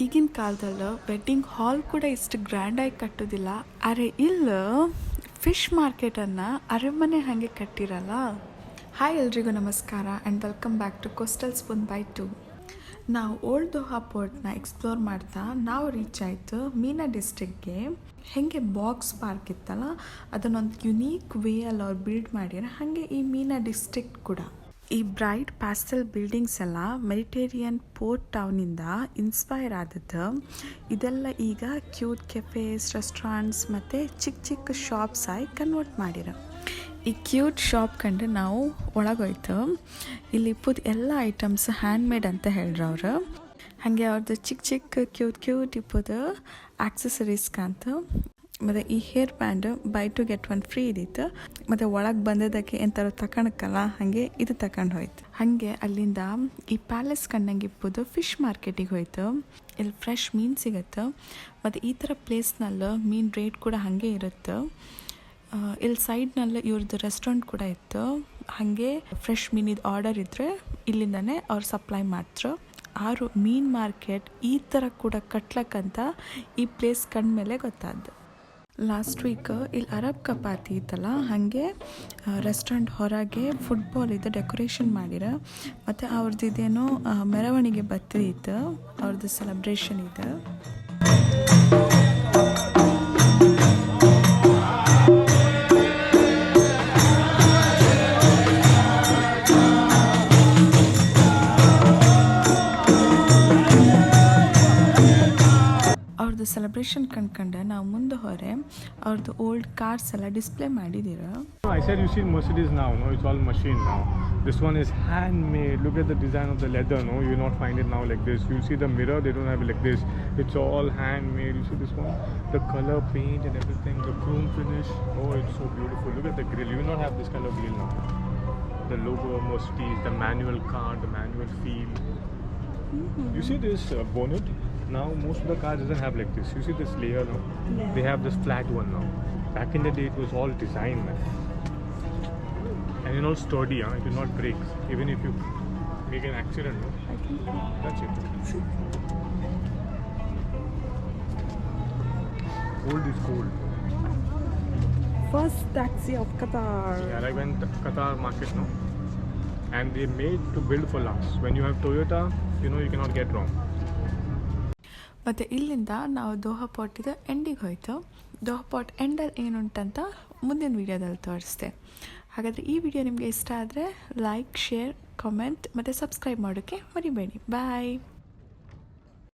ಈಗಿನ ಕಾಲದಲ್ಲಿ wedding hall ಕೂಡ ಇಷ್ಟು ಗ್ರ್ಯಾಂಡಾಗಿ ಕಟ್ಟೋದಿಲ್ಲ. ಅರೆ ಇಲ್ಲ ಫಿಶ್ ಮಾರ್ಕೆಟನ್ನು ಅರಮನೆ ಹಾಗೆ ಕಟ್ಟಿರಲ್ಲ. ಹಾಯ್ ಎಲ್ರಿಗೂ ನಮಸ್ಕಾರ and welcome back to coastal spoon by 2. ನಾವು ಓಲ್ಡ್ ದೋಹಾ ಪೋರ್ಟ್ನ ಎಕ್ಸ್ಪ್ಲೋರ್ ಮಾಡ್ತಾ ನಾವು ರೀಚ್ ಆಯಿತು ಮೀನಾ ಡಿಸ್ಟ್ರಿಕ್ಗೆ. ಹೇಗೆ ಬಾಕ್ಸ್ ಪಾರ್ಕ್ ಇತ್ತಲ್ಲ ಅದನ್ನೊಂದು ಯುನೀಕ್ ವೇಯಲ್ಲಿ ಅವ್ರು ಬಿಲ್ಡ್ ಮಾಡ್ಯಾರ, ಹಾಗೆ ಈ ಮೀನಾ ಡಿಸ್ಟ್ರಿಕ್ಟ್ ಕೂಡ. ಈ ಬ್ರೈಟ್ ಪ್ಯಾಸ್ಟಲ್ ಬಿಲ್ಡಿಂಗ್ಸ್ ಎಲ್ಲ ಮೆಡಿಟೇರಿಯನ್ ಪೋರ್ಟ್ ಟೌನಿಂದ ಇನ್ಸ್ಪೈರ್ ಆದದ್ದು. ಇದೆಲ್ಲ ಈಗ ಕ್ಯೂಟ್ ಕೆಫೇಸ್, ರೆಸ್ಟೋರೆಂಟ್ಸ್ ಮತ್ತು ಚಿಕ್ಕ ಚಿಕ್ಕ ಶಾಪ್ಸ್ ಆಗಿ ಕನ್ವರ್ಟ್ ಮಾಡಿರ. ಈ ಕ್ಯೂಟ್ ಶಾಪ್ ಕಂಡು ನಾವು ಒಳಗೋಯ್ತು. ಇಲ್ಲಿ ಇಪ್ಪದು ಎಲ್ಲ ಐಟಮ್ಸ್ ಹ್ಯಾಂಡ್ಮೇಡ್ ಅಂತ ಹೇಳ್ರು ಅವರು. ಹಾಗೆ ಅವ್ರದ್ದು ಚಿಕ್ಕ ಚಿಕ್ಕ ಕ್ಯೂಟ್ ಇಪ್ಪದು ಆಕ್ಸೆಸರೀಸ್ ಕಾಂತು. ಮತ್ತು ಈ hair band by 2 get 1 free ಇದ್ದಿತ್ತು. ಮತ್ತು ಒಳಗೆ ಬಂದದಕ್ಕೆ ಎಂಥವ್ರು ತಗೊಳಕ್ಕಲ್ಲ, ಹಾಗೆ ಇದು ತಗೊಂಡು ಹೋಯ್ತು. ಹಾಗೆ ಅಲ್ಲಿಂದ ಈ ಪ್ಯಾಲೇಸ್ ಕಂಡಂಗೆ ಇಪ್ಪದು ಫಿಶ್ ಮಾರ್ಕೆಟಿಗೆ ಹೋಯ್ತು. ಇಲ್ಲಿ ಫ್ರೆಶ್ ಮೀನು ಸಿಗುತ್ತೆ. ಮತ್ತು ಈ ಥರ ಪ್ಲೇಸ್ನಲ್ಲಿ ಮೀನು ರೇಟ್ ಕೂಡ ಹಾಗೆ ಇರುತ್ತೆ. ಇಲ್ಲಿ ಸೈಡ್ನಲ್ಲಿ ಇವ್ರದ್ದು ರೆಸ್ಟೋರೆಂಟ್ ಕೂಡ ಇತ್ತು. ಹಾಗೆ ಫ್ರೆಶ್ ಮೀನಿದು ಆರ್ಡರ್ ಇದ್ದರೆ ಇಲ್ಲಿಂದನೇ ಅವ್ರು ಸಪ್ಲೈ ಮಾಡ್ತಾರೆ. ಮೀನು ಮಾರ್ಕೆಟ್ ಈ ಥರ ಕೂಡ ಕಟ್ಲಕ್ಕಂತ ಈ ಪ್ಲೇಸ್ ಕಂಡ್ಮೇಲೆ ಗೊತ್ತಾದ್ದು. ಲಾಸ್ಟ್ ವೀಕ್ ಇಲ್ಲಿ ಅರಬ್ ಕಪಾತಿ ಇತ್ತಲ್ಲ, ಹಾಗೆ ರೆಸ್ಟೋರೆಂಟ್ ಹೊರಗೆ ಫುಟ್ಬಾಲ್ ಇದು ಡೆಕೋರೇಷನ್ ಮಾಡಿರ. ಮತ್ತು ಅವ್ರದ್ದು ಇದೇನೋ ಮೆರವಣಿಗೆ ಬತ್ತಿತ್ತು, ಅವ್ರದ್ದು ಸೆಲೆಬ್ರೇಷನ್ ಇದೆ. ಅವ್ರದ್ದು ಸೆಲೆಬ್ರೇಷನ್ ಕಂಡ್ಕೊಂಡು ನಾವು ಮುಂದೆ ಹೊರೆ ಅವ್ರದ್ದು ಓಲ್ಡ್ ಕಾರ್ಸ್ ಎಲ್ಲ ಡಿಸ್ಪ್ಲೇ ಮಾಡಿದ್ದೀರ. I said you see Mercedes now, no? It's all machine now. This one is handmade. Look at the design of the leather, no? You will not find it now like this. You see the mirror, they don't have it like this. It's all handmade. You see this one? The color, paint and everything. The chrome finish. Oh, it's so beautiful. Look at the grill. You will not have this kind of grill now. The logo of Mercedes, the manual car, the manual feel. You see this bonnet? Now most of the cars doesn't have like this. You see this layer now? Yeah. They have this flat one now. Back in the day it was all design, man. And you know, sturdy, huh? It will not break. Even if you make an accident, no? That's it. Gold is gold. First taxi of Qatar. Yeah, I went to Qatar market, no? And they made to build for last. When you have Toyota, you know you cannot get wrong. ಮತ್ತು ಇಲ್ಲಿಂದ ನಾವು Doha ಪೋರ್ಟಿದ ಎಂಡಿಗೆ ಹೋಯ್ತು. Doha port ಎಂಡಲ್ಲಿ ಏನುಂಟಂತ ಮುಂದಿನ ವೀಡಿಯೋದಲ್ಲಿ ತೋರಿಸ್ತೆ. ಹಾಗಾದರೆ ಈ video ನಿಮಗೆ ಇಷ್ಟ ಆದರೆ ಲೈಕ್, ಶೇರ್, ಕಾಮೆಂಟ್ ಮತ್ತು ಸಬ್ಸ್ಕ್ರೈಬ್ ಮಾಡೋಕ್ಕೆ ಮರಿಬೇಡಿ. ಬಾಯ್.